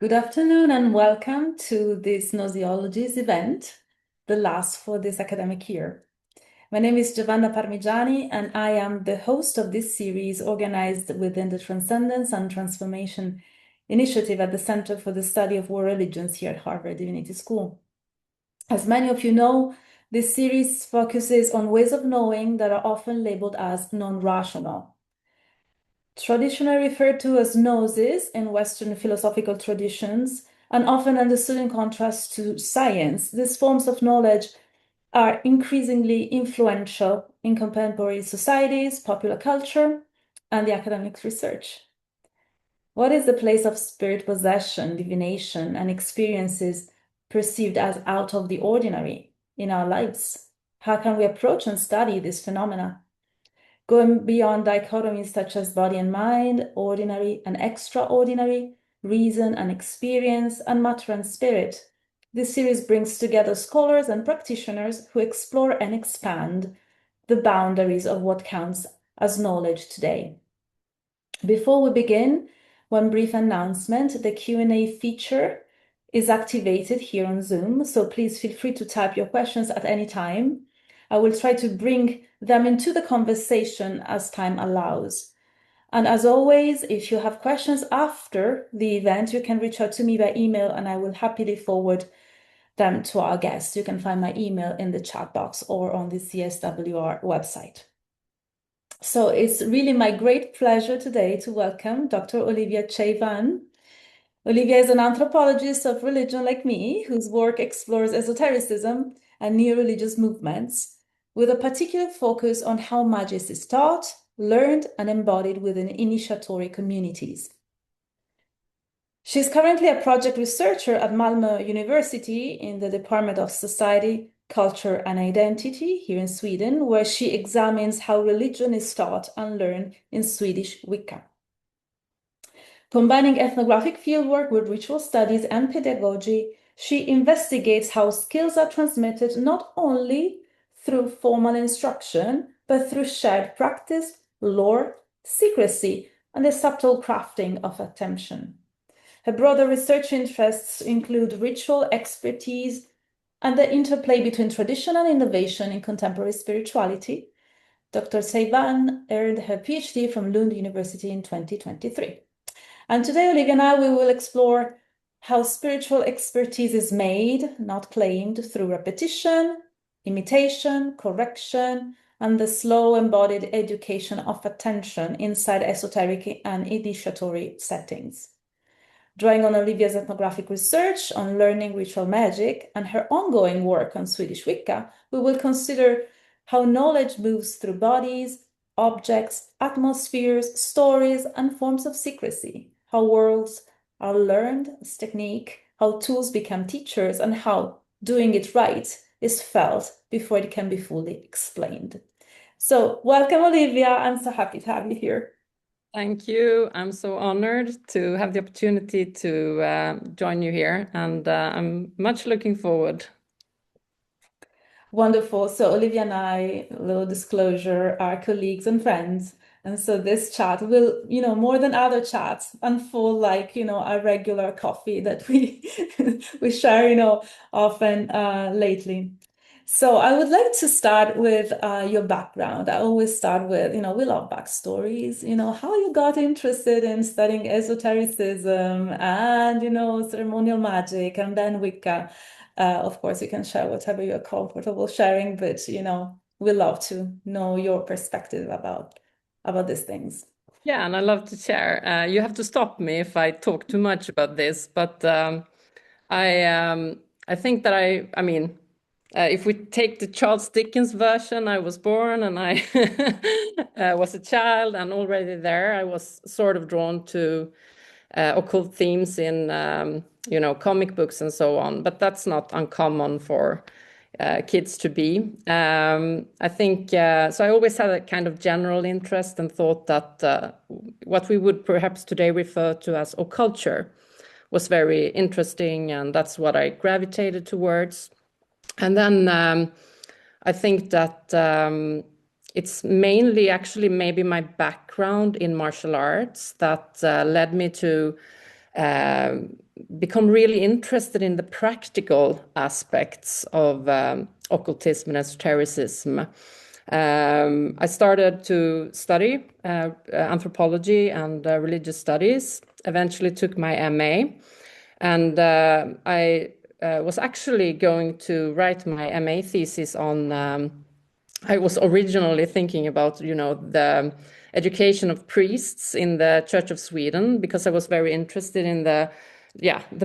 Good afternoon and welcome to this Gnoseologies event, the last for this academic year. My name is Giovanna Parmigiani and I am the host of this series organized within the Transcendence and Transformation Initiative at the Center for the Study of World Religions here at Harvard Divinity School. As many of you know, this series focuses on ways of knowing that are often labeled as non-rational. Traditionally referred to as gnosis in Western philosophical traditions, and often understood in contrast to science, these forms of knowledge are increasingly influential in contemporary societies, popular culture, and the academic research. What is the place of spirit possession, divination, and experiences perceived as out of the ordinary in our lives? How can we approach and study these phenomena? Going beyond dichotomies such as body and mind, ordinary and extraordinary, reason and experience, and matter and spirit, this series brings together scholars and practitioners who explore and expand the boundaries of what counts as knowledge today. Before we begin, one brief announcement: the Q&A feature is activated here on Zoom, so please feel free to type your questions at any time. I will try to bring them into the conversation as time allows. And as always, if you have questions after the event, you can reach out to me by email and I will happily forward them to our guests. You can find my email in the chat box or on the CSWR website. So it's really my great pleasure today to welcome Dr. Olivia Cejvan. Olivia is an anthropologist of religion like me, whose work explores esotericism and neo-religious movements, with a particular focus on how magic is taught, learned, and embodied within initiatory communities. She's currently a project researcher at Malmö University in the Department of Society, Culture, and Identity here in Sweden, where she examines how religion is taught and learned in Swedish Wicca. Combining ethnographic fieldwork with ritual studies and pedagogy, she investigates how skills are transmitted not only through formal instruction, but through shared practice, lore, secrecy, and the subtle crafting of attention. Her broader research interests include ritual expertise and the interplay between tradition and innovation in contemporary spirituality. Dr. Cejvan earned her PhD from Lund University in 2023. And today, Olivia and I, we will explore how spiritual expertise is made, not claimed, through repetition, imitation, correction, and the slow embodied education of attention inside esoteric and initiatory settings. Drawing on Olivia's ethnographic research on learning ritual magic and her ongoing work on Swedish Wicca, we will consider how knowledge moves through bodies, objects, atmospheres, stories, and forms of secrecy, how worlds are learned as technique, how tools become teachers, and how doing it right is felt before it can be fully explained. So welcome, Olivia. I'm so happy to have you here. Thank you. I'm so honored to have the opportunity to join you here, and I'm much looking forward. Wonderful. So Olivia and I, a little disclosure, are colleagues and friends. And so this chat will, more than other chats, unfold like, a regular coffee that we we share, often lately. So I would like to start with your background. I always start with, we love backstories, how you got interested in studying esotericism and, ceremonial magic and then Wicca. Of course, you can share whatever you're comfortable sharing, but, we love to know your perspective about these things. Yeah, and I love to share. You have to stop me if I talk too much about this, but I think that I mean, if we take the Charles Dickens version, I was born and I was a child, and already there I was sort of drawn to occult themes in comic books and so on. But that's not uncommon for kids to be. I think so. I always had a kind of general interest and thought that what we would perhaps today refer to as occulture was very interesting, and that's what I gravitated towards. And then I think that it's mainly actually maybe my background in martial arts that led me to become really interested in the practical aspects of occultism and esotericism. I started to study anthropology and religious studies, eventually took my MA, and I was actually going to write my MA thesis on, I was originally thinking about, the education of priests in the Church of Sweden, because I was very interested in the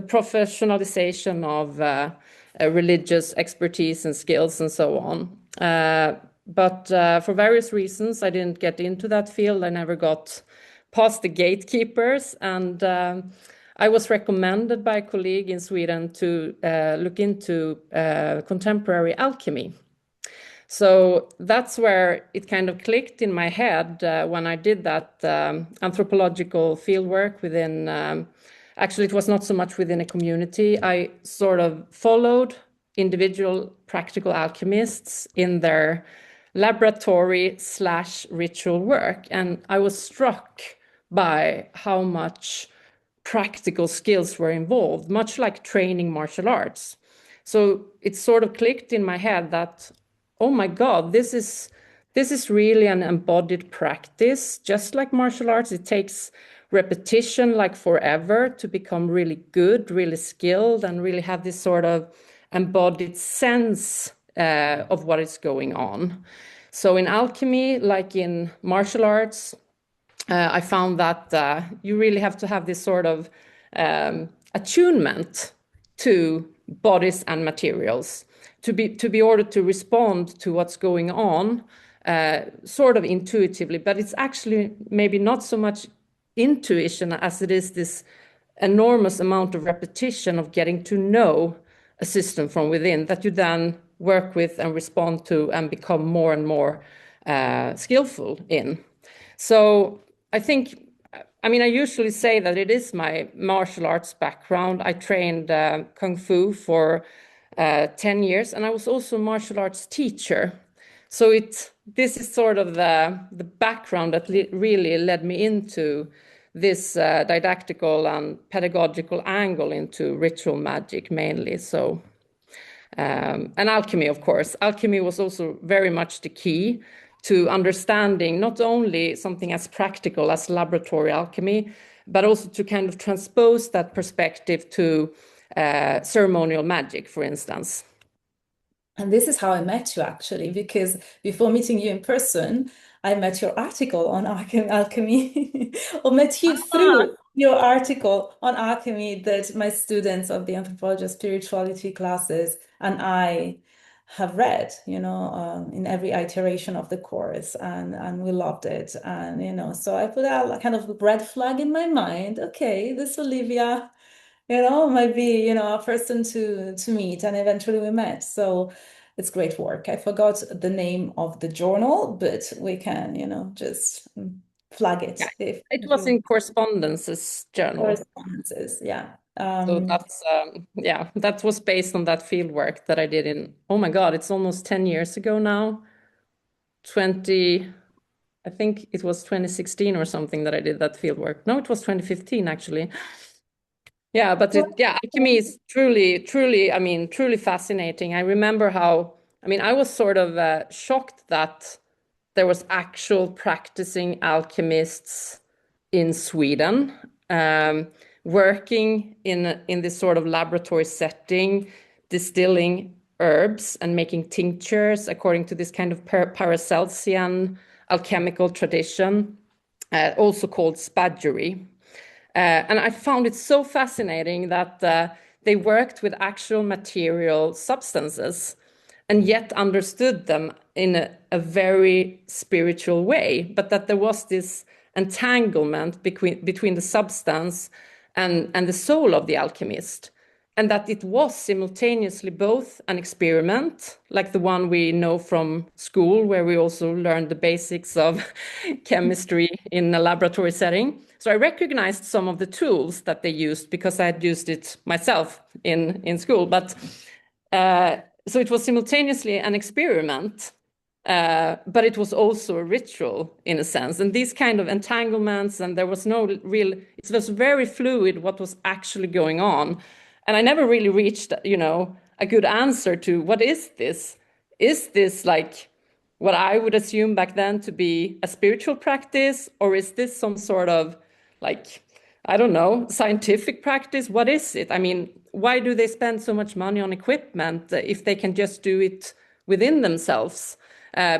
professionalization of religious expertise and skills and so on. But for various reasons, I didn't get into that field. I never got past the gatekeepers, and I was recommended by a colleague in Sweden to look into contemporary alchemy. So that's where it kind of clicked in my head when I did that anthropological fieldwork within, actually it was not so much within a community. I sort of followed individual practical alchemists in their laboratory/ritual work. And I was struck by how much practical skills were involved, much like training martial arts. So it sort of clicked in my head that, oh my God, this is really an embodied practice. Just like martial arts, it takes repetition like forever to become really good, really skilled, and really have this sort of embodied sense of what is going on. So in alchemy, like in martial arts, I found that you really have to have this sort of attunement to bodies and materials to be ordered to respond to what's going on sort of intuitively. But it's actually maybe not so much intuition as it is this enormous amount of repetition of getting to know a system from within that you then work with and respond to and become more and more skillful in. So I think, I usually say that it is my martial arts background. I trained Kung Fu for 10 years, and I was also a martial arts teacher. So this is sort of the background that really led me into this didactical and pedagogical angle into ritual magic mainly. So, and alchemy, of course. Alchemy was also very much the key to understanding not only something as practical as laboratory alchemy, but also to kind of transpose that perspective to ceremonial magic, for instance. And this is how I met you, actually, because before meeting you in person, I met your article on alchemy, or met you through your article on alchemy that my students of the anthropology spirituality classes and I have read, in every iteration of the course, and we loved it. And, so I put out a kind of red flag in my mind. Okay, this Olivia, might be, a person to meet, and eventually we met. So it's great work. I forgot the name of the journal, but we can, just flag it. Yeah, it was in Correspondences journal. Correspondences, yeah. So that's, that was based on that field work that I did in, oh my God, it's almost 10 years ago now. I think it was 2016 or something that I did that field work. No, it was 2015 actually. Yeah, but alchemy is truly, truly fascinating. I remember how, I was sort of shocked that there was actual practicing alchemists in Sweden, working in this sort of laboratory setting, distilling herbs and making tinctures according to this kind of Paracelsian alchemical tradition, also called spadgery. And I found it so fascinating that they worked with actual material substances and yet understood them in a very spiritual way, but that there was this entanglement between the substance and the soul of the alchemist, and that it was simultaneously both an experiment, like the one we know from school, where we also learned the basics of chemistry in a laboratory setting. So I recognized some of the tools that they used because I had used it myself in school. But so it was simultaneously an experiment but it was also a ritual in a sense. And these kind of entanglements, and there was no real, it was very fluid what was actually going on. And I never really reached, a good answer to what is this? Is this like what I would assume back then to be a spiritual practice, or is this some sort of like, I don't know, scientific practice? What is it? I mean, why do they spend so much money on equipment if they can just do it within themselves?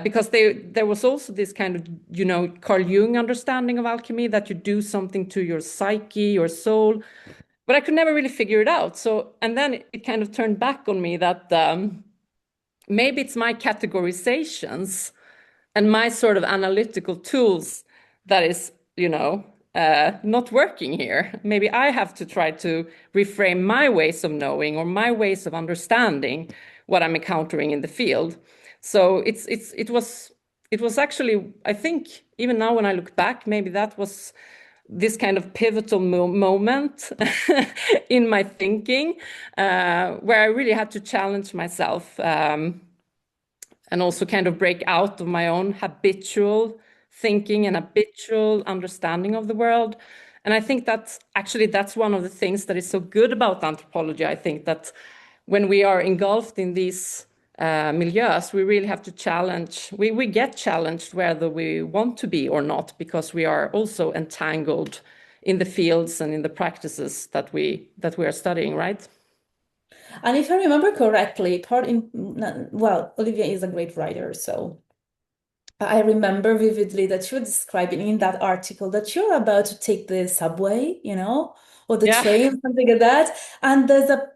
Because there was also this kind of, Carl Jung understanding of alchemy that you do something to your psyche, your soul, but I could never really figure it out. So, and then it kind of turned back on me that maybe it's my categorizations and my sort of analytical tools that is, not working here. Maybe I have to try to reframe my ways of knowing or my ways of understanding what I'm encountering in the field. So it was actually, I think, even now when I look back, maybe that was this kind of pivotal moment in my thinking, where I really had to challenge myself, and also kind of break out of my own habitual thinking and habitual understanding of the world. And I think that's one of the things that is so good about anthropology. I think that when we are engulfed in these milieus, we really have to challenge. We get challenged whether we want to be or not, because we are also entangled in the fields and in the practices that we are studying, right? And if I remember correctly, well, Olivia is a great writer, so I remember vividly that you're describing in that article that you're about to take the subway, or the Yeah. train, something like that. And there's a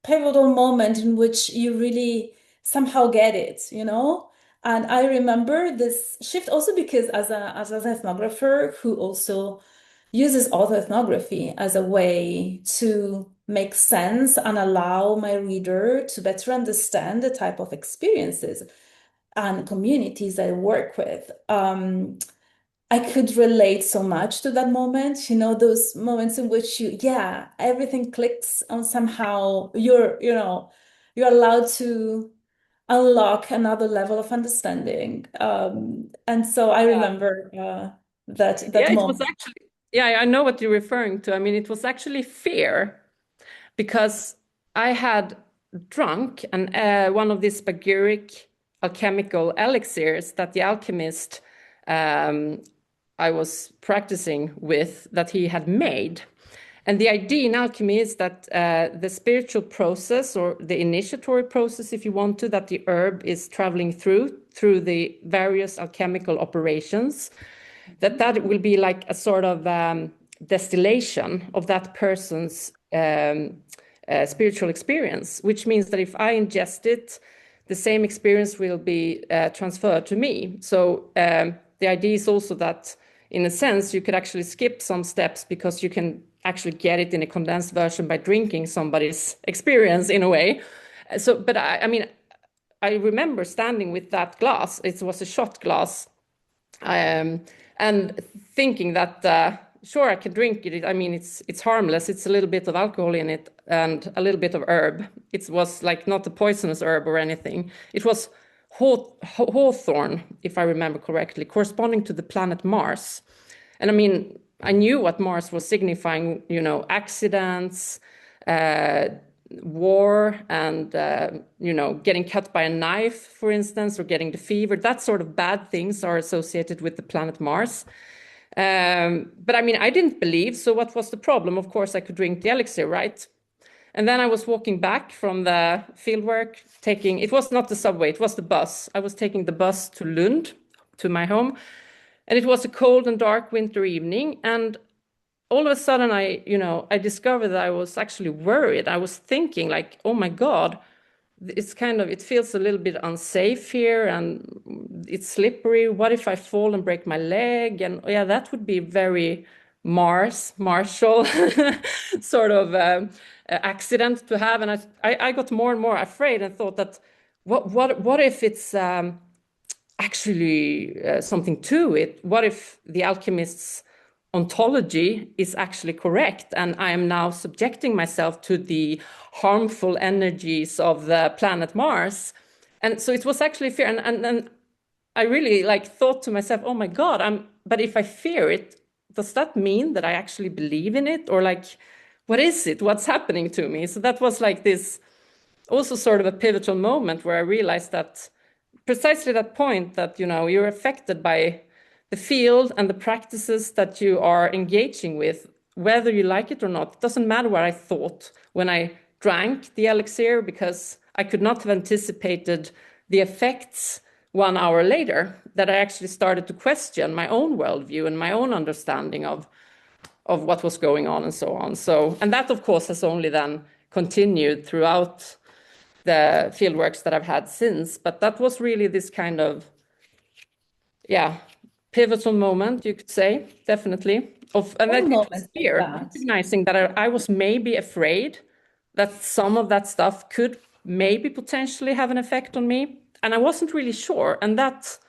pivotal moment in which you really somehow get it. And I remember this shift also because as an ethnographer who also uses autoethnography as a way to make sense and allow my reader to better understand the type of experiences and communities I work with. I could relate so much to that moment, those moments in which everything clicks and somehow you're allowed to unlock another level of understanding. And so I remember that Yeah, it was moment. actually, yeah, I know what you're referring to. I mean, it was actually fear because I had drunk one of these spagyric alchemical elixirs that the alchemist I was practicing with that he had made. And the idea in alchemy is that the spiritual process or the initiatory process, if you want to, that the herb is traveling through the various alchemical operations, that will be like a sort of distillation of that person's spiritual experience, which means that if I ingest it, the same experience will be transferred to me. So the idea is also that, in a sense, you could actually skip some steps because you can actually get it in a condensed version by drinking somebody's experience in a way. So, but I mean, I remember standing with that glass. It was a shot glass, and thinking that sure, I can drink it. I mean, it's harmless. It's a little bit of alcohol in it and a little bit of herb. It was like not a poisonous herb or anything. It was hawthorn, if I remember correctly, corresponding to the planet Mars. And I mean, I knew what Mars was signifying, accidents, war, and, getting cut by a knife, for instance, or getting the fever. That sort of bad things are associated with the planet Mars. But I mean, I didn't believe. So what was the problem? Of course, I could drink the elixir, right? And then I was walking back from the fieldwork, it was not the subway, it was the bus. I was taking the bus to Lund, to my home. And it was a cold and dark winter evening. And all of a sudden, I discovered that I was actually worried. I was thinking like, oh my God, it feels a little bit unsafe here and it's slippery. What if I fall and break my leg? And yeah, that would be very martial sort of accident to have. And I got more and more afraid and thought that what if it's actually something to it? What if the alchemist's ontology is actually correct and I am now subjecting myself to the harmful energies of the planet Mars? And so it was actually fear. And then I really like thought to myself, oh my God, but if I fear it, does that mean that I actually believe in it? Or like, what is it? What's happening to me? So that was like this also sort of a pivotal moment where I realized that precisely that point that, you're affected by the field and the practices that you are engaging with, whether you like it or not. It doesn't matter what I thought when I drank the elixir, because I could not have anticipated the effects 1 hour later, that I actually started to question my own worldview and my own understanding of what was going on and so on. So, and that of course has only then continued throughout the fieldworks that I've had since. But that was really this kind of, pivotal moment, you could say, definitely. And I One think it was moment like fear, that. recognizing that I was maybe afraid that some of that stuff could maybe potentially have an effect on me. And I wasn't really sure. And that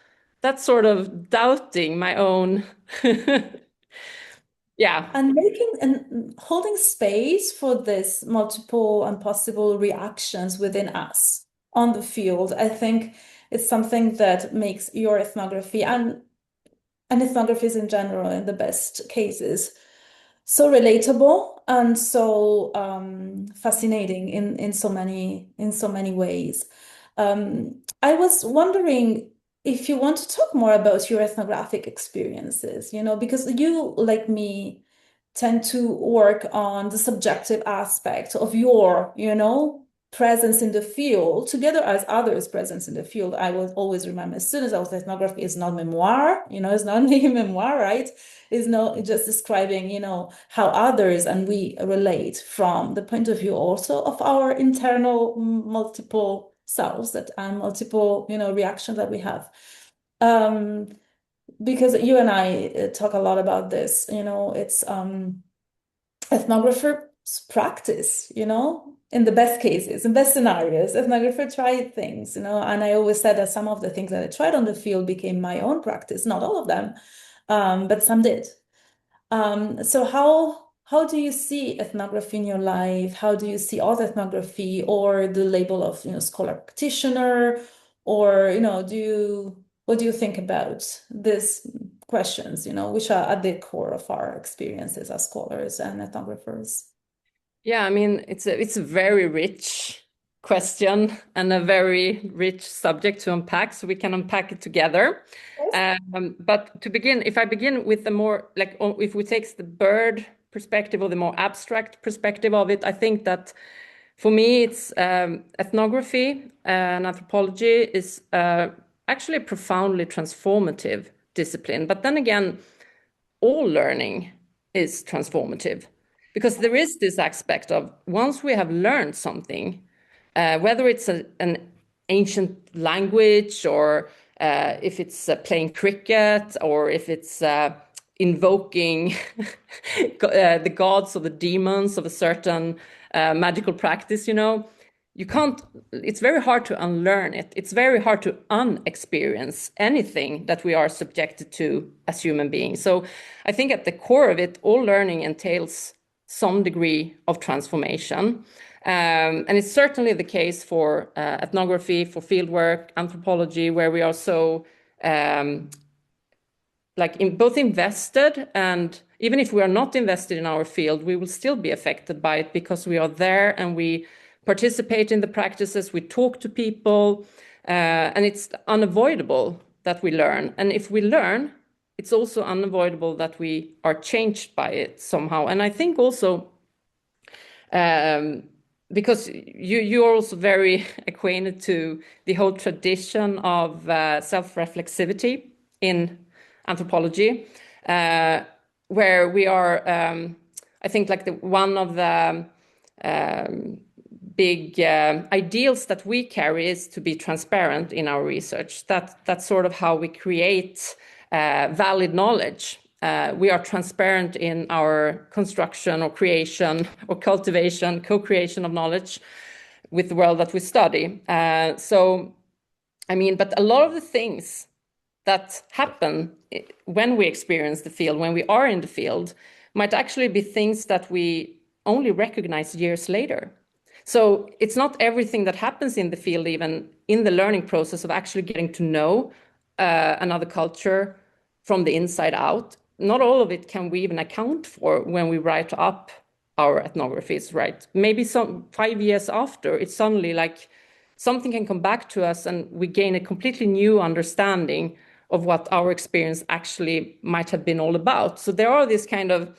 sort of doubting my own, yeah. And making and holding space for this multiple and possible reactions within us on the field, I think it's something that makes your ethnography and ethnographies in general, in the best cases, so relatable and so fascinating in so many ways. I was wondering if you want to talk more about your ethnographic experiences, because you, like me, tend to work on the subjective aspect of your, presence in the field, together as others' presence in the field. I will always remind my students that ethnography is not memoir, it's not a memoir, right? It's not just describing, how others and we relate from the point of view also of our internal multiple selves that and multiple, reactions that we have. Because you and I talk a lot about this, it's ethnographers practice, in the best cases, in best scenarios, ethnographer tried things, and I always said that some of the things that I tried on the field became my own practice, not all of them, but some did. So how do you see ethnography in your life? How do you see art ethnography or the label of, scholar practitioner? Or, what do you think about these questions, which are at the core of our experiences as scholars and ethnographers? Yeah, I mean, it's a very rich question and a very rich subject to unpack, so we can unpack it together. Yes. But to begin, if I begin with the more, like, if we take the bird perspective or the more abstract perspective of it, I think that for me, it's ethnography and anthropology is actually a profoundly transformative discipline. But then again, all learning is transformative, because there is this aspect of once we have learned something, whether it's an ancient language or if it's playing cricket or if it's invoking the gods or the demons of a certain magical practice, you can't, it's very hard to unlearn it. It's very hard to unexperience anything that we are subjected to as human beings. So I think at the core of it, all learning entails some degree of transformation. And it's certainly the case for ethnography, for fieldwork, anthropology, where we are so both invested, and even if we are not invested in our field, we will still be affected by it because we are there and we participate in the practices, we talk to people, and it's unavoidable that we learn. And if we learn, it's also unavoidable that we are changed by it somehow. And I think also, because you're also very acquainted to the whole tradition of self-reflexivity in anthropology, where we are, I think, like one of the big ideals that we carry is to be transparent in our research. That's sort of how we create valid knowledge. We are transparent in our construction or creation or cultivation, co-creation of knowledge with the world that we study. So, I mean, but a lot of the things that happen when we experience the field, when we are in the field, might actually be things that we only recognize years later. So it's not everything that happens in the field, even in the learning process of actually getting to know another culture from the inside out. Not all of it can we even account for when we write up our ethnographies, right? Maybe some 5 years after, it's suddenly like something can come back to us and we gain a completely new understanding of what our experience actually might have been all about. So there are these kind of,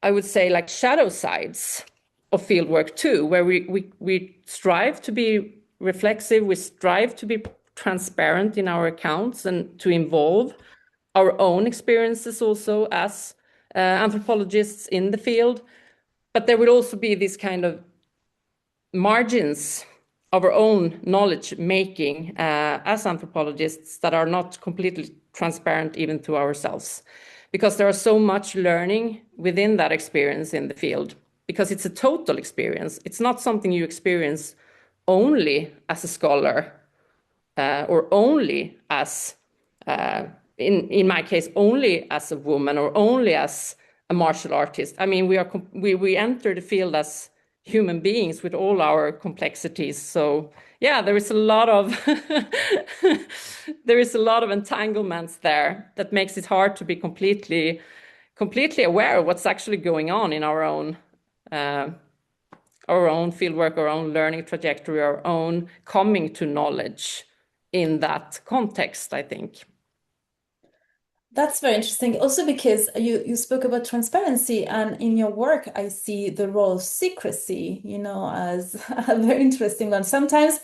I would say, like shadow sides of fieldwork too, where we strive to be reflexive, we strive to be transparent in our accounts and to involve our own experiences also as anthropologists in the field. But there will also be this kind of margins of our own knowledge making as anthropologists that are not completely transparent even to ourselves, because there are so much learning within that experience in the field, because it's a total experience. It's not something you experience only as a scholar or only as, in my case, only as a woman or only as a martial artist. I mean, we enter the field as human beings with all our complexities. So yeah, there is a lot of there is a lot of entanglements there that makes it hard to be completely aware of what's actually going on in our own fieldwork, our own learning trajectory, our own coming to knowledge in that context, I think. That's very interesting. Also, because you spoke about transparency, and in your work, I see the role of secrecy, as a very interesting one. Sometimes,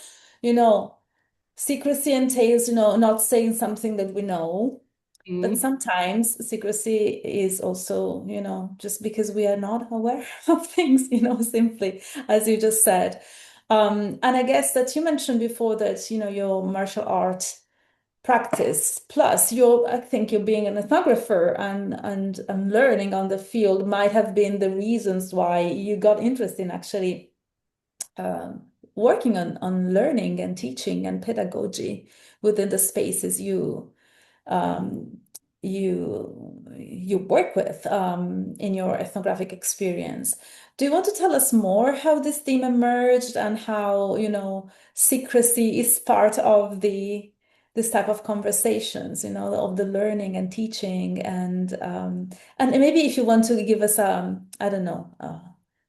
secrecy entails, not saying something that we know, but sometimes secrecy is also, just because we are not aware of things, simply as you just said. And I guess that you mentioned before that, your martial art practice plus I think you're being an ethnographer and learning on the field might have been the reasons why you got interested in actually working on learning and teaching and pedagogy within the spaces um, you work with in your ethnographic experience. Do you want to tell us more how this theme emerged and how, secrecy is part of this type of conversations, of the learning and teaching and maybe if you want to give us I don't know,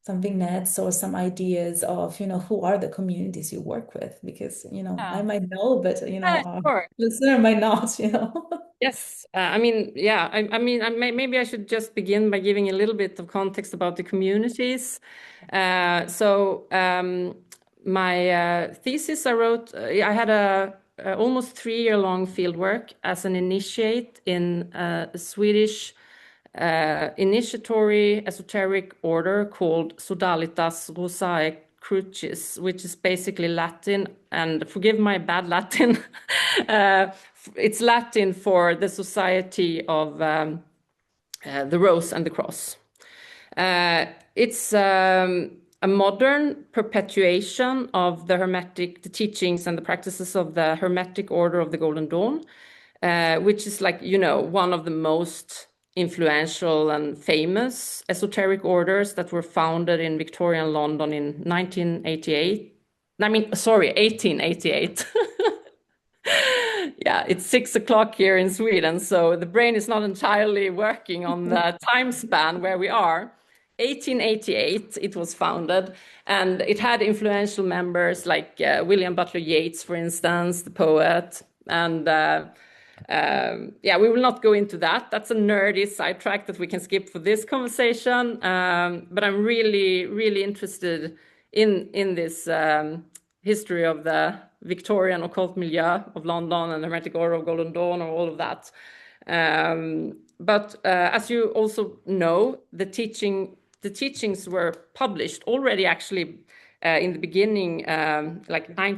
some vignettes or some ideas of, who are the communities you work with? Because, I Yeah. might know, but, Sure. listener might not. Yes, I mean, yeah, maybe I should just begin by giving a little bit of context about the communities. My thesis I wrote, I had a almost 3 year long fieldwork as an initiate in a Swedish initiatory esoteric order called Sodalitas Rosae Crucis, which is basically Latin, and forgive my bad Latin, it's Latin for the Society of the Rose and the Cross. It's a modern perpetuation of the teachings and the practices of the Hermetic Order of the Golden Dawn, which is like, one of the most influential and famous esoteric orders that were founded in Victorian London in 1988. I mean, sorry, 1888. Yeah, it's 6 o'clock here in Sweden, so the brain is not entirely working on the time span where we are. 1888, it was founded, and it had influential members like William Butler Yeats, for instance, the poet. And yeah, we will not go into that. That's a nerdy sidetrack that we can skip for this conversation. But I'm really, really interested in this history of the Victorian occult milieu of London and the Hermetic Order of Golden Dawn, or all of that. But as you also know, the teachings were published already, actually, in the beginning, like I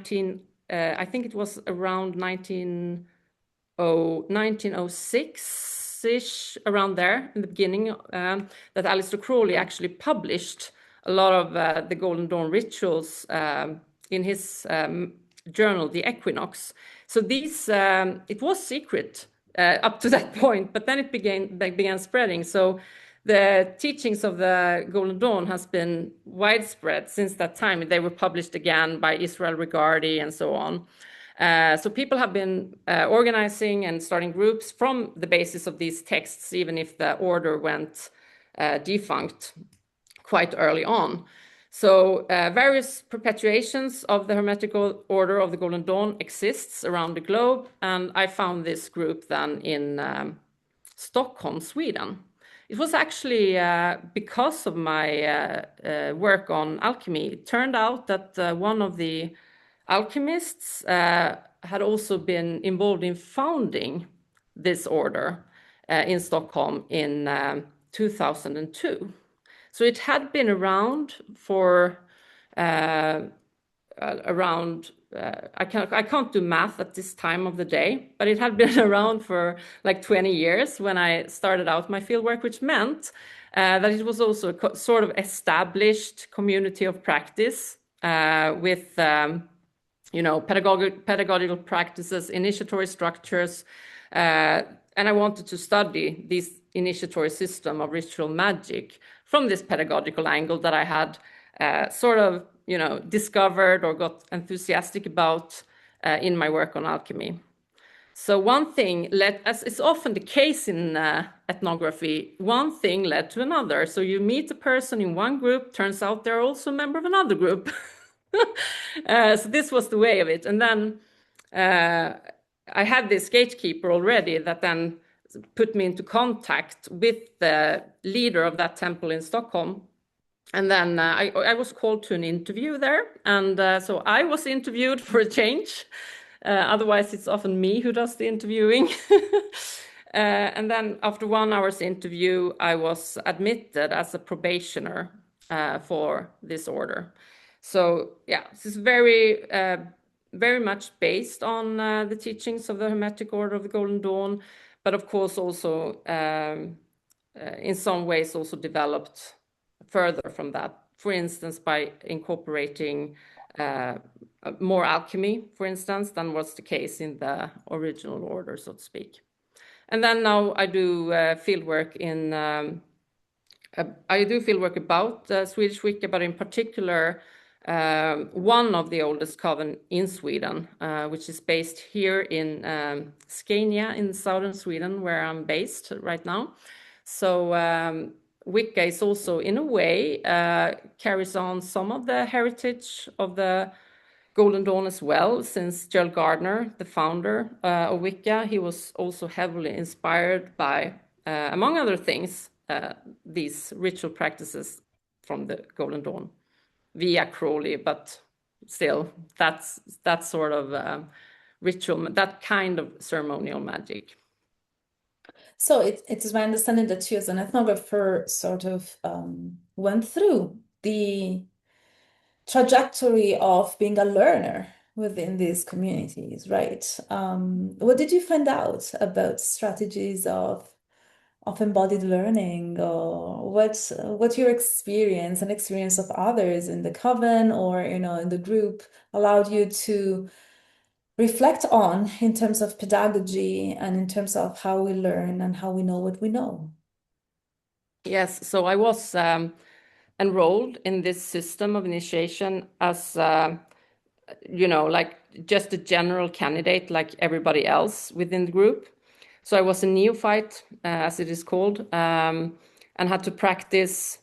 think it was around 1906-ish, around there, in the beginning, that Aleister Crowley actually published a lot of the Golden Dawn rituals in his journal, The Equinox. So these, it was secret up to that point, but then they began spreading. So the teachings of the Golden Dawn has been widespread since that time. They were published again by Israel Regardie and so on. So people have been organizing and starting groups from the basis of these texts, even if the order went defunct quite early on. So various perpetuations of the Hermetic Order of the Golden Dawn exists around the globe, and I found this group then in Stockholm, Sweden. It was actually because of my work on alchemy. It turned out that one of the alchemists had also been involved in founding this order in Stockholm in 2002. So it had been around for around, I can't do math at this time of the day, but it had been around for like 20 years when I started out my fieldwork, which meant that it was also a sort of established community of practice with pedagogical practices, initiatory structures, and I wanted to study this initiatory system of ritual magic from this pedagogical angle that I had discovered or got enthusiastic about in my work on alchemy. So one thing led, as is often the case in ethnography, one thing led to another. So you meet a person in one group, turns out they're also a member of another group. So this was the way of it. And then I had this gatekeeper already that then put me into contact with the leader of that temple in Stockholm. And then I was called to an interview there. And so I was interviewed for a change. Otherwise, it's often me who does the interviewing. And then after 1 hour's interview, I was admitted as a probationer for this order. So yeah, this is very, very much based on the teachings of the Hermetic Order of the Golden Dawn, but of course also in some ways also developed further from that. For instance, by incorporating more alchemy, for instance, than was the case in the original order, so to speak. And then now I do fieldwork in, I do fieldwork about Swedish Wicca, but in particular, one of the oldest coven in Sweden, which is based here in Scania in southern Sweden, where I'm based right now. So Wicca is also, in a way, carries on some of the heritage of the Golden Dawn as well, since Gerald Gardner, the founder of Wicca, he was also heavily inspired by, among other things, these ritual practices from the Golden Dawn via Crowley, but still, that's sort of ritual, that kind of ceremonial magic. So it is my understanding that you, as an ethnographer, sort of went through the trajectory of being a learner within these communities, right? What did you find out about strategies of embodied learning, or what your experience and experience of others in the coven or in the group allowed you to reflect on in terms of pedagogy and in terms of how we learn and how we know what we know? Yes, so I was enrolled in this system of initiation as, like just a general candidate like everybody else within the group. So I was a neophyte, as it is called, and had to practice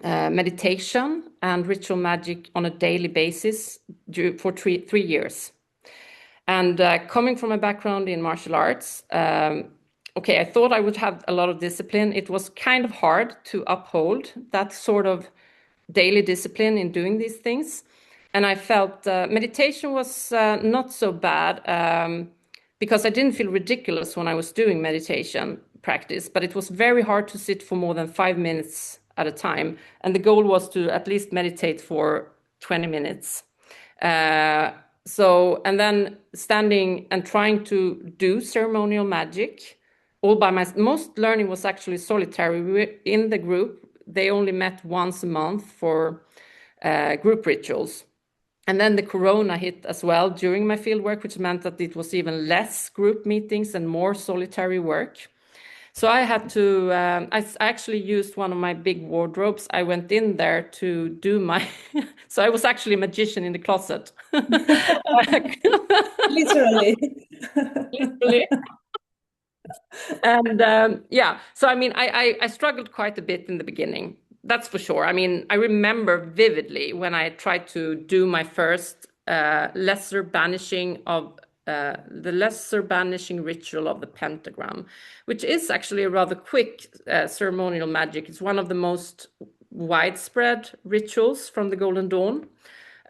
meditation and ritual magic on a daily basis for three years. And coming from a background in martial arts, I thought I would have a lot of discipline. It was kind of hard to uphold that sort of daily discipline in doing these things. And I felt meditation was not so bad because I didn't feel ridiculous when I was doing meditation practice, but it was very hard to sit for more than 5 minutes at a time. And the goal was to at least meditate for 20 minutes. And then standing and trying to do ceremonial magic all by myself. Most learning was actually solitary. We were in the group. They only met once a month for group rituals. And then the corona hit as well during my fieldwork, which meant that it was even less group meetings and more solitary work. So I had to, I actually used one of my big wardrobes. I went in there to do my, so I was actually a magician in the closet. Literally. Literally. And yeah, so I mean, I struggled quite a bit in the beginning. That's for sure. I mean, I remember vividly when I tried to do my first lesser banishing of the lesser banishing ritual of the pentagram, which is actually a rather quick ceremonial magic. It's one of the most widespread rituals from the Golden Dawn.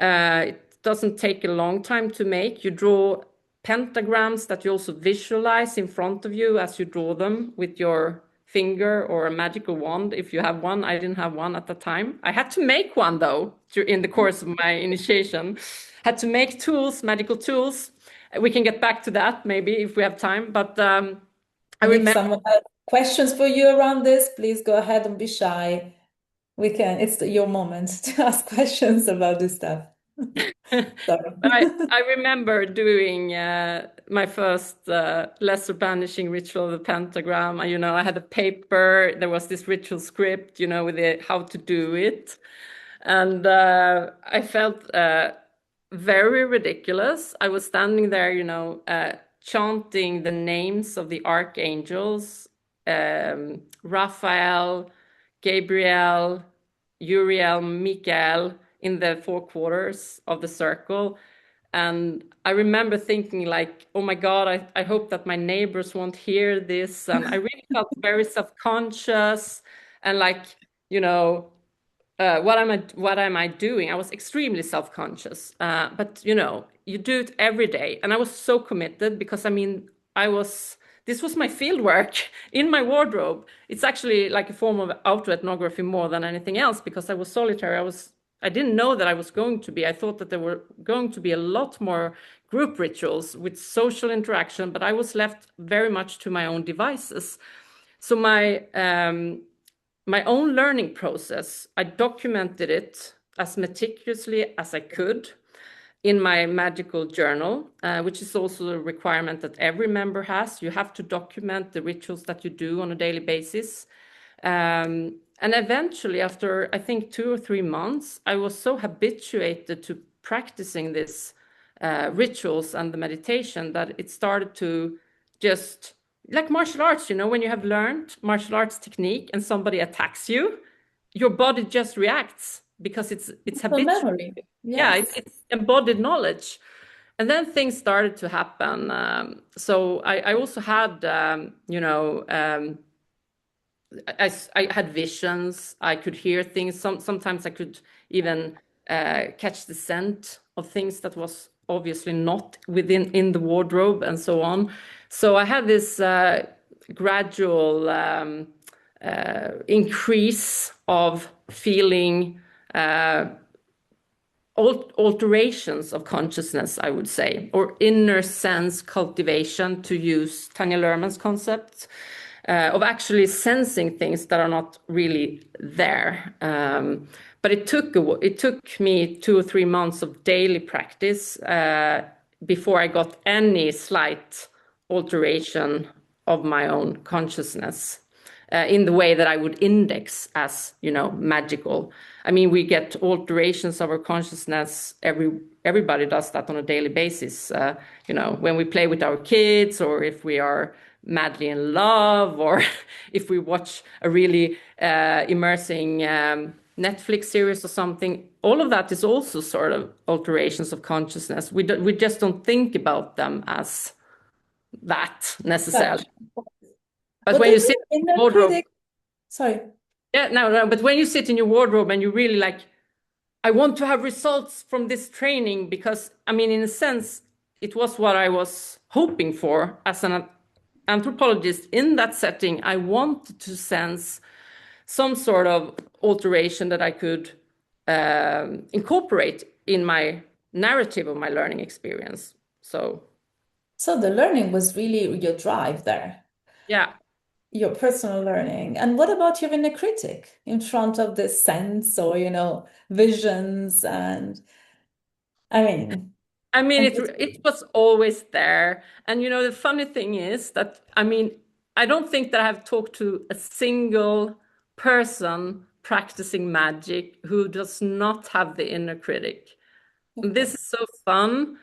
It doesn't take a long time to make. You draw pentagrams that you also visualize in front of you as you draw them with your finger or a magical wand if you have one. I didn't have one at the time. I had to make one though in the course of my initiation. Had to make tools, magical tools. We can get back to that maybe if we have time. But I And if remember. someone has questions for you around this, please go ahead and be shy. We can, it's your moment to ask questions about this stuff. Sorry. I remember doing my first lesser banishing ritual of the pentagram. And, I had a paper. There was this ritual script, with how to do it. And I felt very ridiculous. I was standing there, chanting the names of the archangels, Raphael, Gabriel, Uriel, Michael, in the four quarters of the circle. And I remember thinking like, oh my God, I hope that my neighbors won't hear this. And I really felt very self-conscious and like, you know, what am I doing? I was extremely self-conscious. But you do it every day. And I was so committed because this was my field work in my wardrobe. It's actually like a form of autoethnography more than anything else because I was solitary. I didn't know that I was going to be. I thought that there were going to be a lot more group rituals with social interaction, but I was left very much to my own devices. So my own learning process, I documented it as meticulously as I could in my magical journal, which is also a requirement that every member has. You have to document the rituals that you do on a daily basis. And eventually, after I think 2 or 3 months, I was so habituated to practicing this rituals and the meditation that it started to just like martial arts, when you have learned martial arts technique and somebody attacks you, your body just reacts because it's For habitual. memory. Yeah, Yes. it's embodied knowledge. And then things started to happen. So I also had, I had visions. I could hear things. Sometimes I could even catch the scent of things that was obviously not in the wardrobe and so on. So I had this gradual increase of feeling alterations of consciousness, I would say, or inner sense cultivation, to use Tanya Luhrmann's concept of actually sensing things that are not really there. But it took me 2 or 3 months of daily practice before I got any slight alteration of my own consciousness in the way that I would index as, magical. I mean, we get alterations of our consciousness. Everybody does that on a daily basis. When we play with our kids, or if we are madly in love, or if we watch a really immersing Netflix series or something. All of that is also sort of alterations of consciousness. We just don't think about them as that necessarily. But when you sit in the inner wardrobe, critic. Sorry. yeah, no. But when you sit in your wardrobe and you really like, I want to have results from this training because, I mean, in a sense, it was what I was hoping for as an anthropologist in that setting. I wanted to sense some sort of alteration that I could incorporate in my narrative of my learning experience. So The learning was really your drive there, yeah. your personal learning. And what about your inner critic in front of this sense or, visions and I mean, and it was always there. And the funny thing is that, I mean, I don't think that I've talked to a single person practicing magic who does not have the inner critic. And this is so fun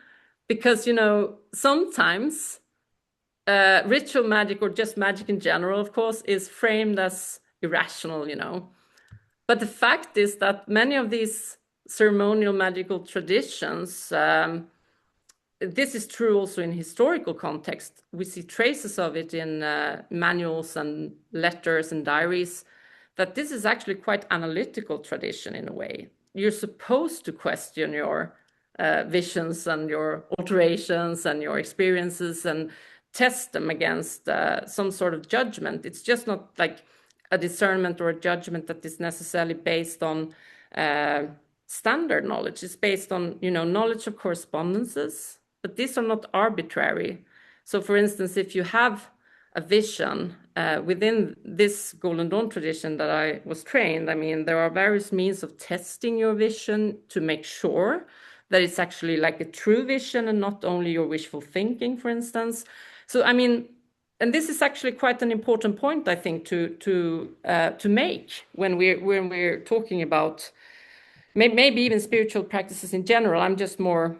because, sometimes ritual magic, or just magic in general, of course, is framed as irrational. But the fact is that many of these ceremonial magical traditions, this is true also in historical context. We see traces of it in manuals and letters and diaries, that this is actually quite analytical tradition in a way. You're supposed to question your visions and your alterations and your experiences and test them against some sort of judgment. It's just not like a discernment or a judgment that is necessarily based on standard knowledge. It's based on, knowledge of correspondences, but these are not arbitrary. So for instance, if you have a vision within this Golden Dawn tradition that I was trained, there are various means of testing your vision to make sure that it's actually like a true vision and not only your wishful thinking, for instance. So, and this is actually quite an important point, I think, to make when we're talking about maybe even spiritual practices in general. I'm just more,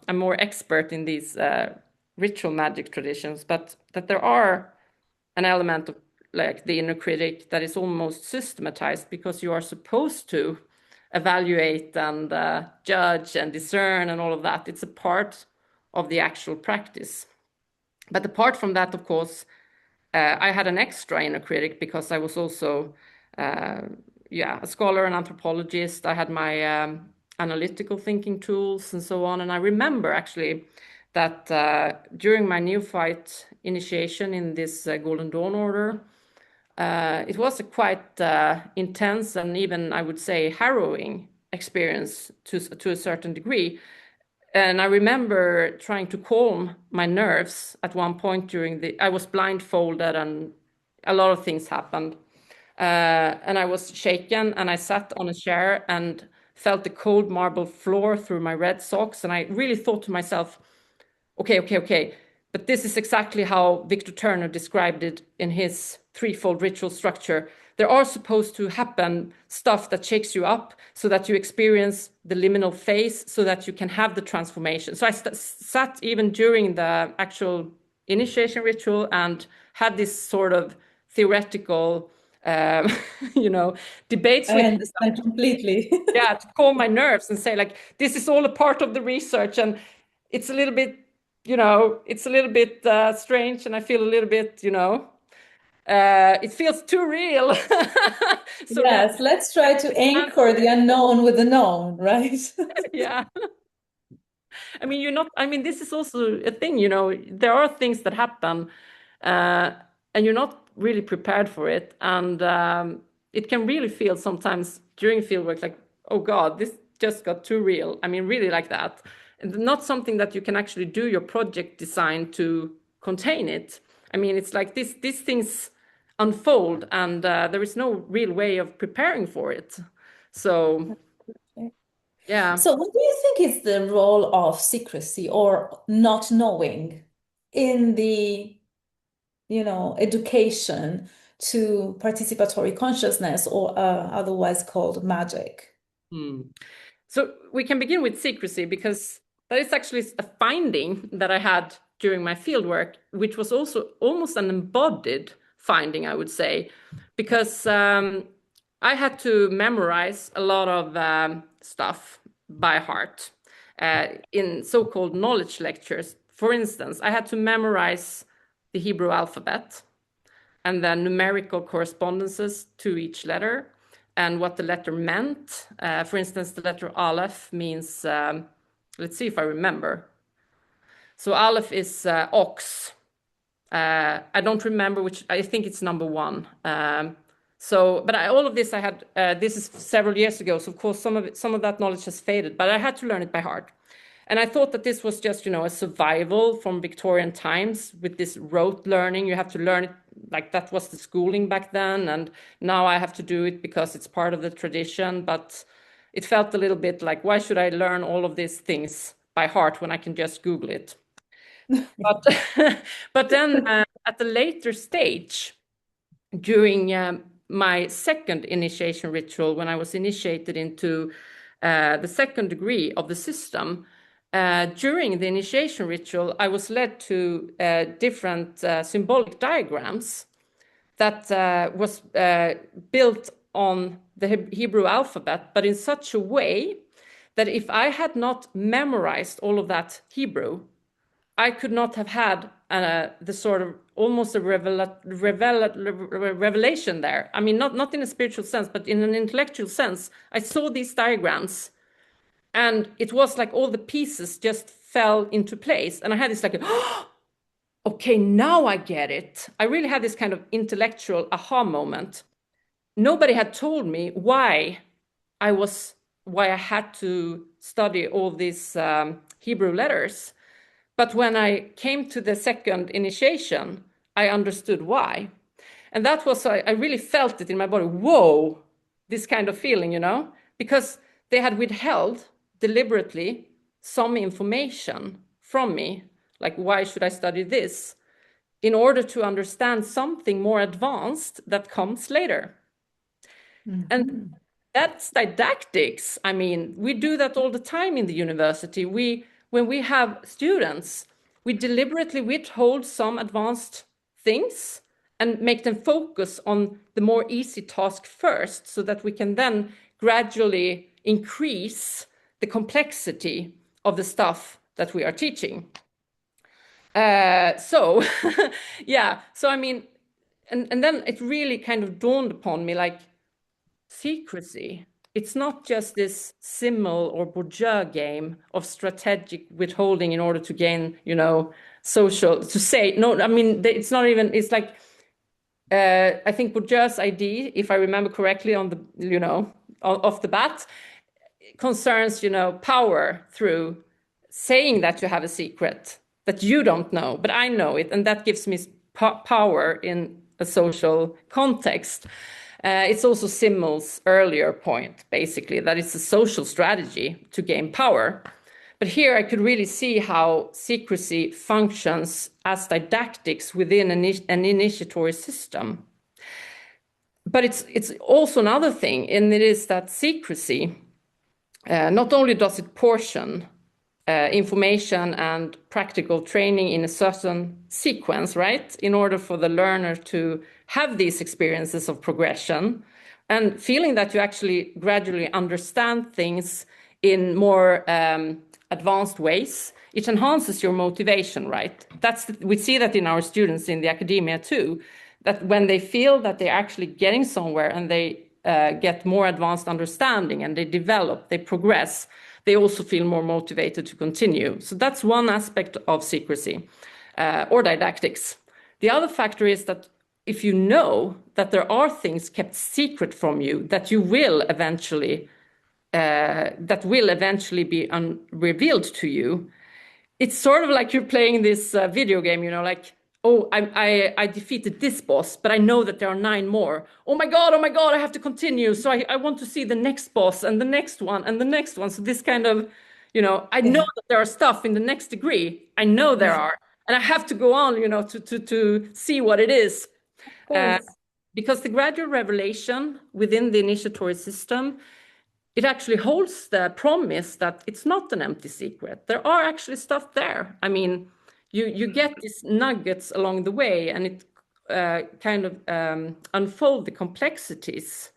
I'm more expert in these ritual magic traditions, but that there are an element of like the inner critic that is almost systematized, because you are supposed to evaluate and judge and discern and all of that. It's a part of the actual practice. But apart from that, of course, I had an extra inner critic because I was also a scholar, an anthropologist. I had my analytical thinking tools and so on. And I remember actually that during my neophyte initiation in this Golden Dawn order, it was a quite intense and even, I would say, harrowing experience to a certain degree. And I remember trying to calm my nerves at one point I was blindfolded and a lot of things happened. And I was shaken, and I sat on a chair and felt the cold marble floor through my red socks. And I really thought to myself, okay. But this is exactly how Victor Turner described it in his threefold ritual structure. There are supposed to happen stuff that shakes you up so that you experience the liminal phase so that you can have the transformation. So I sat even during the actual initiation ritual and had this sort of theoretical, debates I with understand completely. to calm my nerves and say, like, this is all a part of the research, and it's a little bit, strange, and I feel a little bit, it feels too real. So Yes, let's try to anchor the unknown with the known, right? yeah. This is also a thing, there are things that happen, and you're not really prepared for it. And it can really feel sometimes during fieldwork like, oh God, this just got too real. Really like that. And not something that you can actually do your project design to contain it. It's like these things unfold, and there is no real way of preparing for it. So, yeah. So, what do you think is the role of secrecy or not knowing in the, education to participatory consciousness, or otherwise called magic? Hmm. So we can begin with secrecy, because that is actually a finding that I had during my fieldwork, which was also almost an embodied finding, I would say, because I had to memorize a lot of stuff by heart in so-called knowledge lectures. For instance, I had to memorize the Hebrew alphabet and then numerical correspondences to each letter and what the letter meant. For instance, the letter Aleph means, let's see if I remember. So Aleph is ox. I don't remember which, I think it's number one. All of this I had, this is several years ago. So of course, some of that knowledge has faded, but I had to learn it by heart. And I thought that this was just, a survival from Victorian times with this rote learning. You have to learn it, like that was the schooling back then. And now I have to do it because it's part of the tradition. But it felt a little bit like, why should I learn all of these things by heart when I can just Google it? But, but then at a later stage, during my second initiation ritual, when I was initiated into the second degree of the system, during the initiation ritual, I was led to different symbolic diagrams that was built on the Hebrew alphabet, but in such a way that if I had not memorized all of that Hebrew, I could not have had the sort of almost a revelation there. I mean, not in a spiritual sense, but in an intellectual sense. I saw these diagrams, and it was like all the pieces just fell into place. And I had this like, oh, okay, now I get it. I really had this kind of intellectual aha moment. Nobody had told me why I had to study all these Hebrew letters. But when I came to the second initiation, I understood why. And that was, I really felt it in my body. Whoa, this kind of feeling, because they had withheld deliberately some information from me, like why should I study this, in order to understand something more advanced that comes later. And that's didactics. I mean, we do that all the time in the university. When we have students, we deliberately withhold some advanced things and make them focus on the more easy task first, so that we can then gradually increase the complexity of the stuff that we are teaching. So I mean, and then it really kind of dawned upon me, like, secrecy. It's not just this Simmel or Bourdieu game of strategic withholding in order to gain, social, to say, no, I mean, it's not even, it's like, I think Bourdieu's idea, if I remember correctly on the, off the bat, concerns, power through saying that you have a secret that you don't know, but I know it, and that gives me power in a social context. It's also Simmel's earlier point, basically, that it's a social strategy to gain power. But here I could really see how secrecy functions as didactics within an initiatory system. But it's also another thing, and it is that secrecy, not only does it portion information and practical training in a certain sequence, right? In order for the learner to have these experiences of progression and feeling that you actually gradually understand things in more advanced ways, it enhances your motivation, right? We see that in our students in the academia too, that when they feel that they're actually getting somewhere and they get more advanced understanding and they develop, they progress, they also feel more motivated to continue. So that's one aspect of secrecy or didactics. The other factor is that if you know that there are things kept secret from you that will eventually be revealed to you, it's sort of like you're playing this video game, like, oh, I defeated this boss, but I know that there are 9 more. Oh my God, I have to continue. So I want to see the next boss and the next one and the next one. So this kind of, I know that there are stuff in the next degree. I know there are. And I have to go on, to see what it is. Because the gradual revelation within the initiatory system, it actually holds the promise that it's not an empty secret. There are actually stuff there. I mean, you get these nuggets along the way, and it kind of unfold the complexities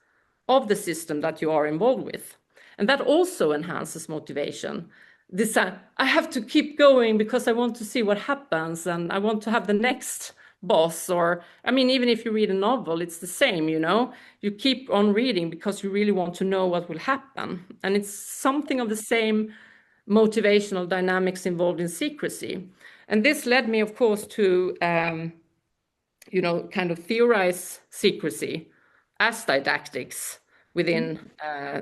of the system that you are involved with. And that also enhances motivation. This, I have to keep going because I want to see what happens, and I want to have the next boss. Or, I mean, even if you read a novel, it's the same, you keep on reading because you really want to know what will happen. And it's something of the same motivational dynamics involved in secrecy. And this led me, of course, to, kind of theorize secrecy as didactics within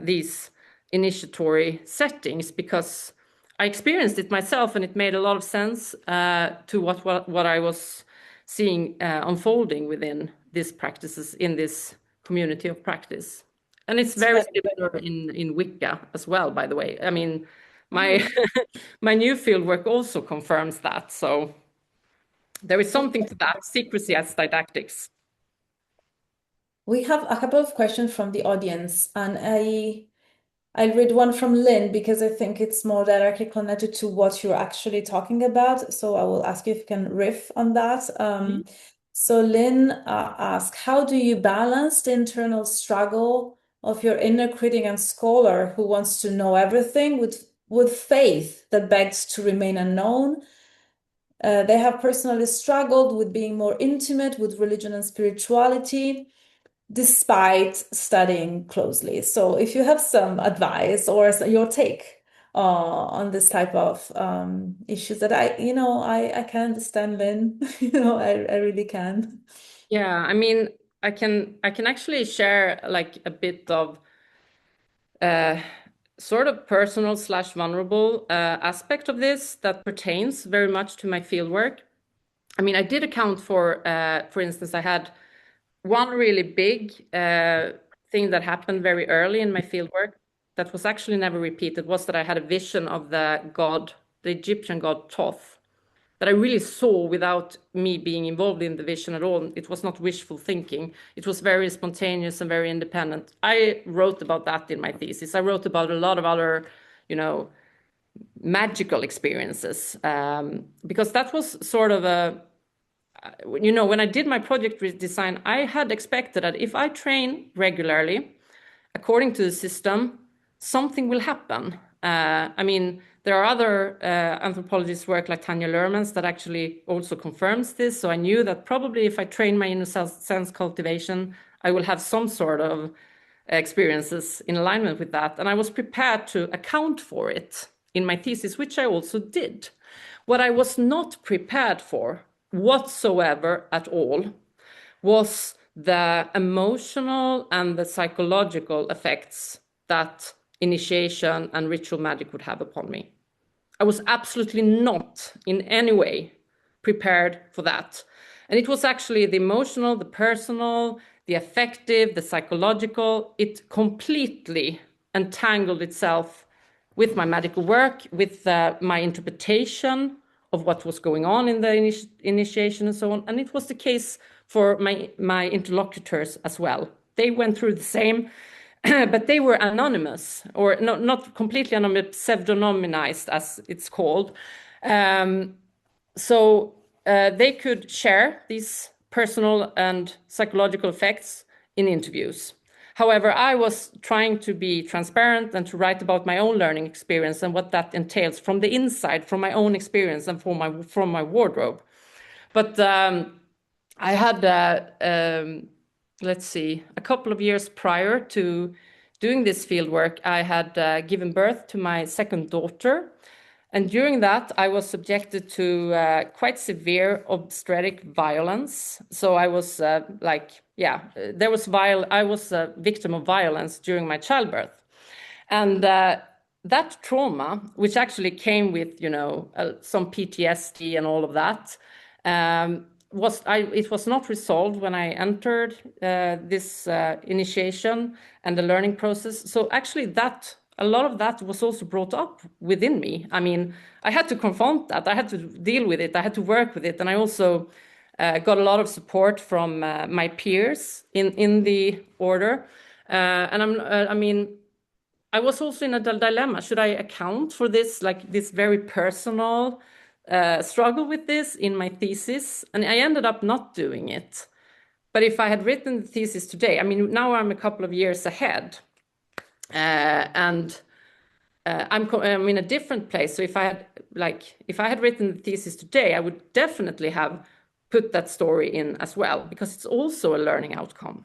these initiatory settings, because I experienced it myself, and it made a lot of sense to what I was seeing unfolding within these practices in this community of practice. And it's very similar in Wicca as well, by the way. I mean, my my new fieldwork also confirms that. So there is something to that, secrecy as didactics. We have a couple of questions from the audience, and I'll read one from Lynn because I think it's more directly connected to what you're actually talking about. So I will ask you if you can riff on that. So Lynn asked, how do you balance the internal struggle of your inner critic and scholar who wants to know everything with faith that begs to remain unknown? They have personally struggled with being more intimate with religion and spirituality, despite studying closely. So if you have some advice or your take on this type of issues that I can understand, Lynn, I really can. Yeah, I mean, I can actually share like a bit of sort of personal / vulnerable aspect of this that pertains very much to my fieldwork. I mean, I did account for instance, I had one really big thing that happened very early in my fieldwork that was actually never repeated was that I had a vision of the god, the Egyptian god Thoth, that I really saw without me being involved in the vision at all. It was not wishful thinking. It was very spontaneous and very independent. I wrote about that in my thesis. I wrote about a lot of other, magical experiences, because that was sort of when I did my project design, I had expected that if I train regularly, according to the system, something will happen. I mean, there are other anthropologists' work like Tanya Lerman's that actually also confirms this. So I knew that probably if I train my inner sense cultivation, I will have some sort of experiences in alignment with that. And I was prepared to account for it in my thesis, which I also did. What I was not prepared for whatsoever at all was the emotional and the psychological effects that initiation and ritual magic would have upon me. I was absolutely not in any way prepared for that. And it was actually the emotional, the personal, the affective, the psychological. It completely entangled itself with my medical work, with my interpretation of what was going on in the initiation and so on. And it was the case for my interlocutors as well. They went through the same, but they were anonymous, or not completely anonymous, pseudonymized as it's called. So they could share these personal and psychological effects in interviews. However, I was trying to be transparent and to write about my own learning experience and what that entails from the inside, from my own experience and from my wardrobe. But I had, let's see, a couple of years prior to doing this fieldwork, I had given birth to my second daughter. And during that, I was subjected to quite severe obstetric violence. So I was I was a victim of violence during my childbirth. And that trauma, which actually came with, some PTSD and all of that, it was not resolved when I entered this initiation and the learning process. So actually a lot of that was also brought up within me. I mean, I had to confront that. I had to deal with it. I had to work with it. And I also got a lot of support from my peers in the order. I was also in a dilemma. Should I account for this, like this very personal struggle with this in my thesis? And I ended up not doing it. But if I had written the thesis today, I mean, now I'm a couple of years ahead. And I'm in a different place. So if I had written the thesis today, I would definitely have put that story in as well, because it's also a learning outcome.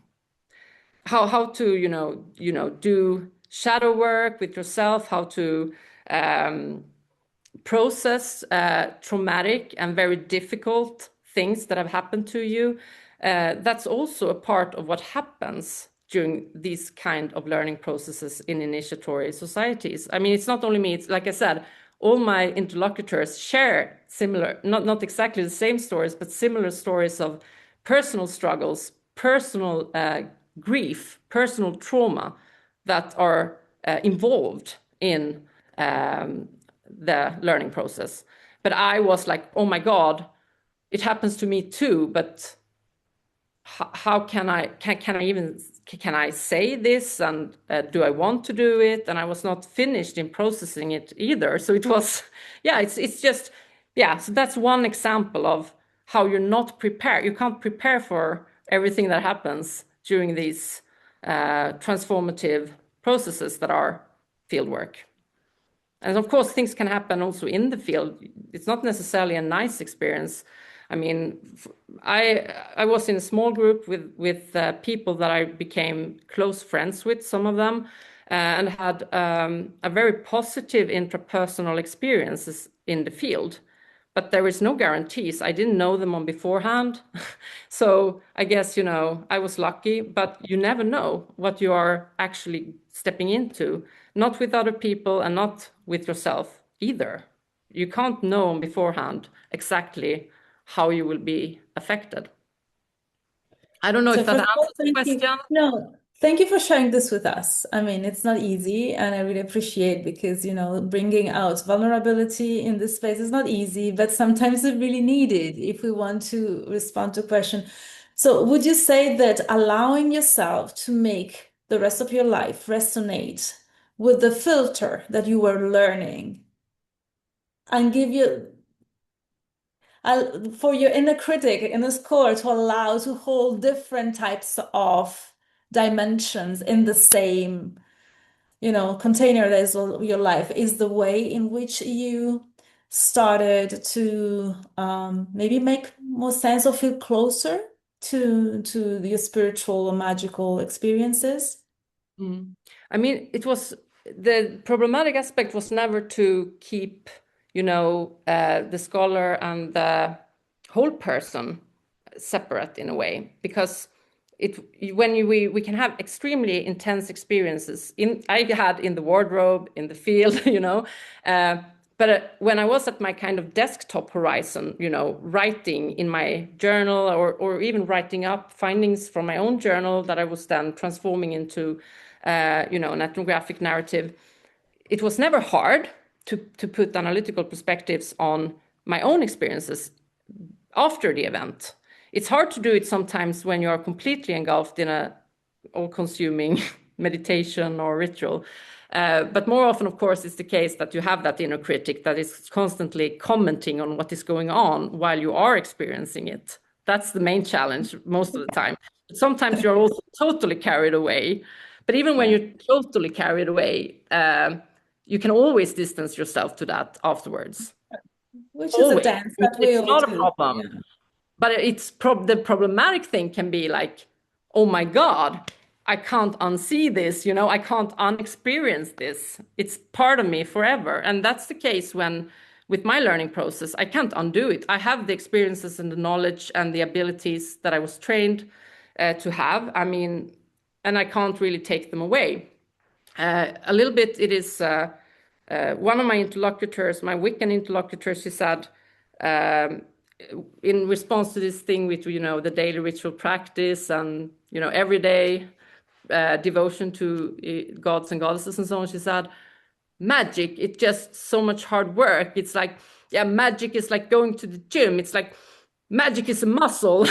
How to do shadow work with yourself, how to process traumatic and very difficult things that have happened to you. That's also a part of what happens during these kind of learning processes in initiatory societies. I mean, it's not only me, it's like I said, all my interlocutors share similar, not exactly the same stories, but similar stories of personal struggles, personal grief, personal trauma that are involved in the learning process. But I was like, oh my God, it happens to me too, but how can I say this, and do I want to do it? And I was not finished in processing it either. So it was, yeah, it's just, yeah. So that's one example of how you're not prepared. You can't prepare for everything that happens during these transformative processes that are fieldwork. And of course, things can happen also in the field. It's not necessarily a nice experience. I mean, I was in a small group with people that I became close friends with, some of them, and had a very positive interpersonal experiences in the field. But there is no guarantees. I didn't know them on beforehand. So I guess, I was lucky, but you never know what you are actually stepping into, not with other people and not with yourself either. You can't know beforehand exactly how you will be affected. I don't know So if that first of all, answers the thank you. question. No, thank you for sharing this with us. I mean, it's not easy, and I really appreciate because, bringing out vulnerability in this space is not easy, but sometimes it's really needed if we want to respond to a question. So would you say that allowing yourself to make the rest of your life resonate with the filter that you were learning and give you for your inner critic, inner scholar to allow to hold different types of dimensions in the same, container that is your life is the way in which you started to maybe make more sense or feel closer to your spiritual or magical experiences. Mm. I mean, the problematic aspect was never to keep, the scholar and the whole person separate in a way, because we can have extremely intense experiences I had in the wardrobe, in the field, but when I was at my kind of desktop horizon, writing in my journal, or even writing up findings from my own journal that I was then transforming into an ethnographic narrative, it was never hard to put analytical perspectives on my own experiences after the event. It's hard to do it sometimes when you are completely engulfed in a all-consuming meditation or ritual. But more often, of course, it's the case that you have that inner critic that is constantly commenting on what is going on while you are experiencing it. That's the main challenge most of the time. But sometimes you're also totally carried away. But even when Yeah. you're totally carried away, you can always distance yourself to that afterwards. Which is a Always. dance that we It's all not a do. problem. Yeah. But the problematic thing can be like, oh my God, I can't unsee this, I can't unexperience this. It's part of me forever. And that's the case with my learning process, I can't undo it. I have the experiences and the knowledge and the abilities that I was trained to have. I mean, and I can't really take them away. A little bit, it is one of my interlocutors, my Wiccan interlocutors, she said, in response to this thing with, the daily ritual practice and, everyday devotion to gods and goddesses and so on, she said, magic, it's just so much hard work. It's like, yeah, magic is like going to the gym. It's like magic is a muscle.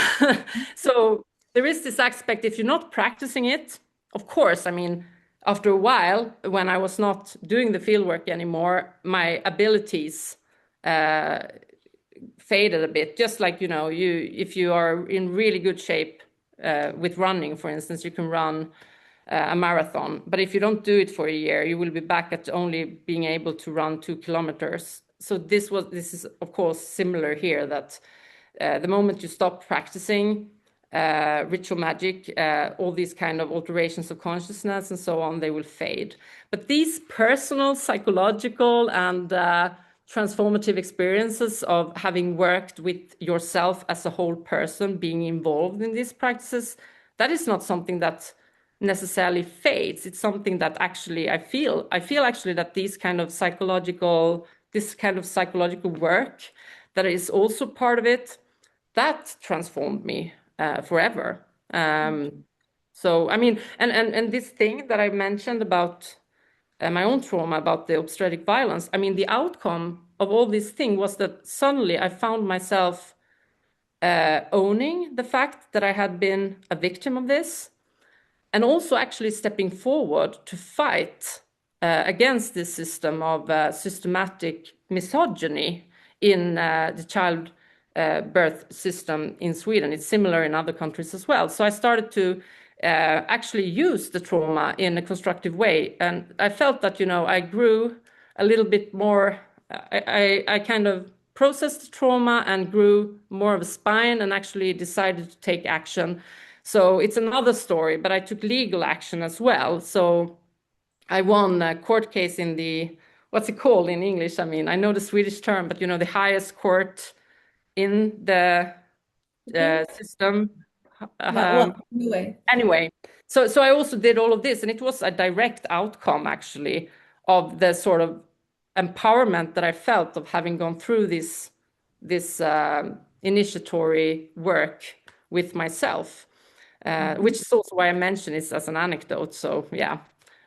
So there is this aspect, if you're not practicing it, of course, I mean, after a while, when I was not doing the fieldwork anymore, my abilities faded a bit. Just like, if you are in really good shape with running, for instance, you can run a marathon. But if you don't do it for a year, you will be back at only being able to run 2 kilometers. So this is, of course, similar here, that the moment you stop practicing ritual magic, all these kind of alterations of consciousness and so on, they will fade. But these personal, psychological, and transformative experiences of having worked with yourself as a whole person, being involved in these practices, that is not something that necessarily fades. It's something that actually I feel actually that this kind of psychological work that is also part of it, that transformed me forever. So I mean, and this thing that I mentioned about my own trauma, about the obstetric violence, I mean, the outcome of all this thing was that suddenly I found myself owning the fact that I had been a victim of this, and also actually stepping forward to fight against this system of systematic misogyny in the child birth system in Sweden. It's similar in other countries as well. So I started to actually use the trauma in a constructive way. And I felt that, I grew a little bit more, I kind of processed the trauma and grew more of a spine and actually decided to take action. So it's another story, but I took legal action as well. So I won a court case in what's it called in English? I mean, I know the Swedish term, but the highest court in the system. Anyway, so I also did all of this, and it was a direct outcome actually of the sort of empowerment that I felt of having gone through this initiatory work with myself, which is also why I mention it as an anecdote. So yeah.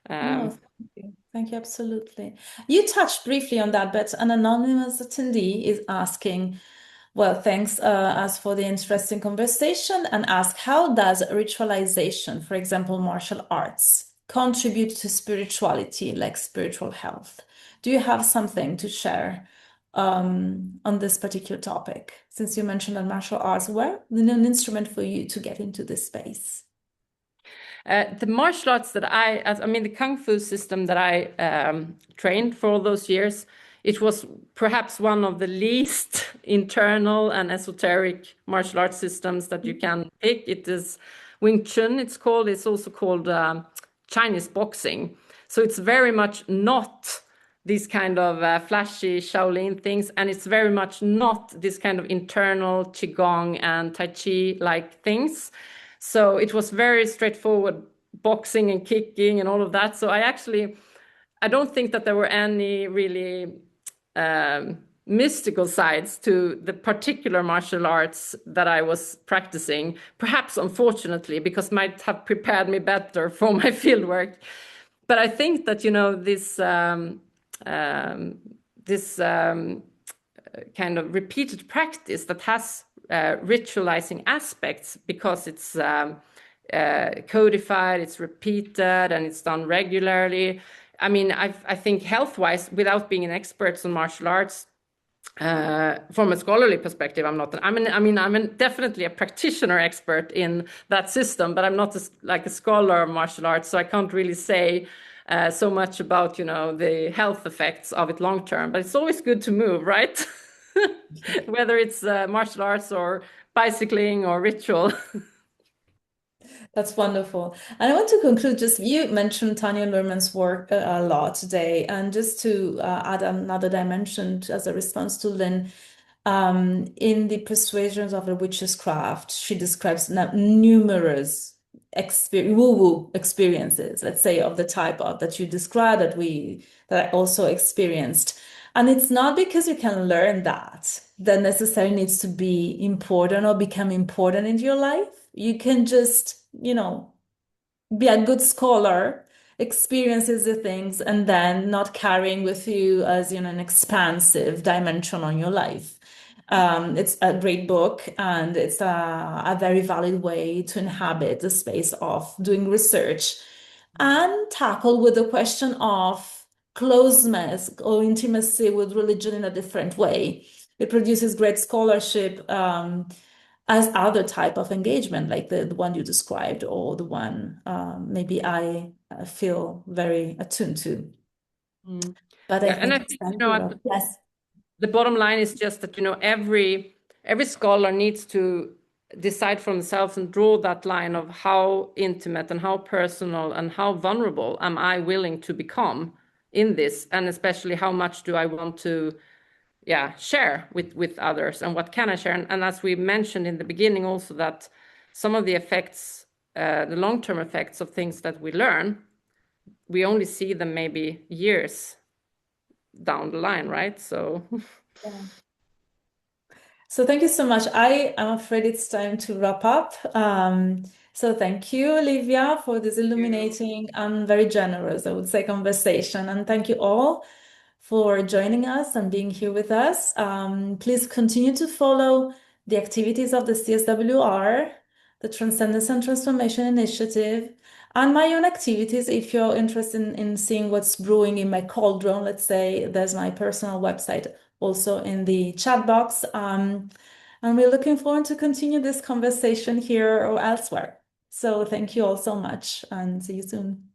Thank you. Thank you, absolutely. You touched briefly on that, but an anonymous attendee is asking, well, thanks us for the interesting conversation, and ask, how does ritualization, for example, martial arts, contribute to spirituality, like spiritual health? Do you have something to share on this particular topic? Since you mentioned that martial arts were an instrument for you to get into this space. The martial arts that the Kung Fu system that I trained for all those years, it was perhaps one of the least internal and esoteric martial arts systems that you can pick. It is Wing Chun, it's called. It's also called Chinese boxing. So it's very much not these kind of flashy Shaolin things, and it's very much not this kind of internal Qigong and Tai Chi-like things. So it was very straightforward boxing and kicking and all of that. So I don't think that there were any really mystical sides to the particular martial arts that I was practicing, perhaps unfortunately, because might have prepared me better for my fieldwork. But I think that, this kind of repeated practice that has ritualizing aspects, because it's codified, it's repeated, and it's done regularly. I mean, I think health-wise, without being an expert on martial arts, from a scholarly perspective, I'm not. I'm definitely a practitioner expert in that system, but I'm not like a scholar of martial arts, so I can't really say so much about the health effects of it long term. But it's always good to move, right? Whether it's martial arts or bicycling or ritual. That's wonderful. And I want to conclude, just you mentioned Tanya Luhrmann's work a lot today, and just to add another dimension as a response to Lynn, in the Persuasions of a Witch's Craft, she describes numerous woo-woo experiences, let's say, of the type of that you described, that I also experienced. And it's not because you can learn that necessarily needs to be important or become important in your life. You can just, be a good scholar, experiences the things, and then not carrying with you as an expansive dimension on your life. It's a great book, and it's a very valid way to inhabit the space of doing research and tackle with the question of closeness or intimacy with religion in a different way. It produces great scholarship as other type of engagement, like the one you described, or the one maybe I feel very attuned to. But I think yes. The bottom line is just that every scholar needs to decide for themselves and draw that line of how intimate and how personal and how vulnerable am I willing to become in this, and especially how much do I want to share with others, and what can I share. And as we mentioned in the beginning also, that some of the effects, the long-term effects of things that we learn, we only see them maybe years down the line, right? So yeah. So thank you so much. I am afraid it's time to wrap up. So thank you, Olivia, for this illuminating and very generous, I would say, conversation. And thank you all for joining us and being here with us. Please continue to follow the activities of the CSWR, the Transcendence and Transformation Initiative, and my own activities. If you're interested in seeing what's brewing in my cauldron, let's say, there's my personal website also in the chat box. And we're looking forward to continue this conversation here or elsewhere. So thank you all so much and see you soon.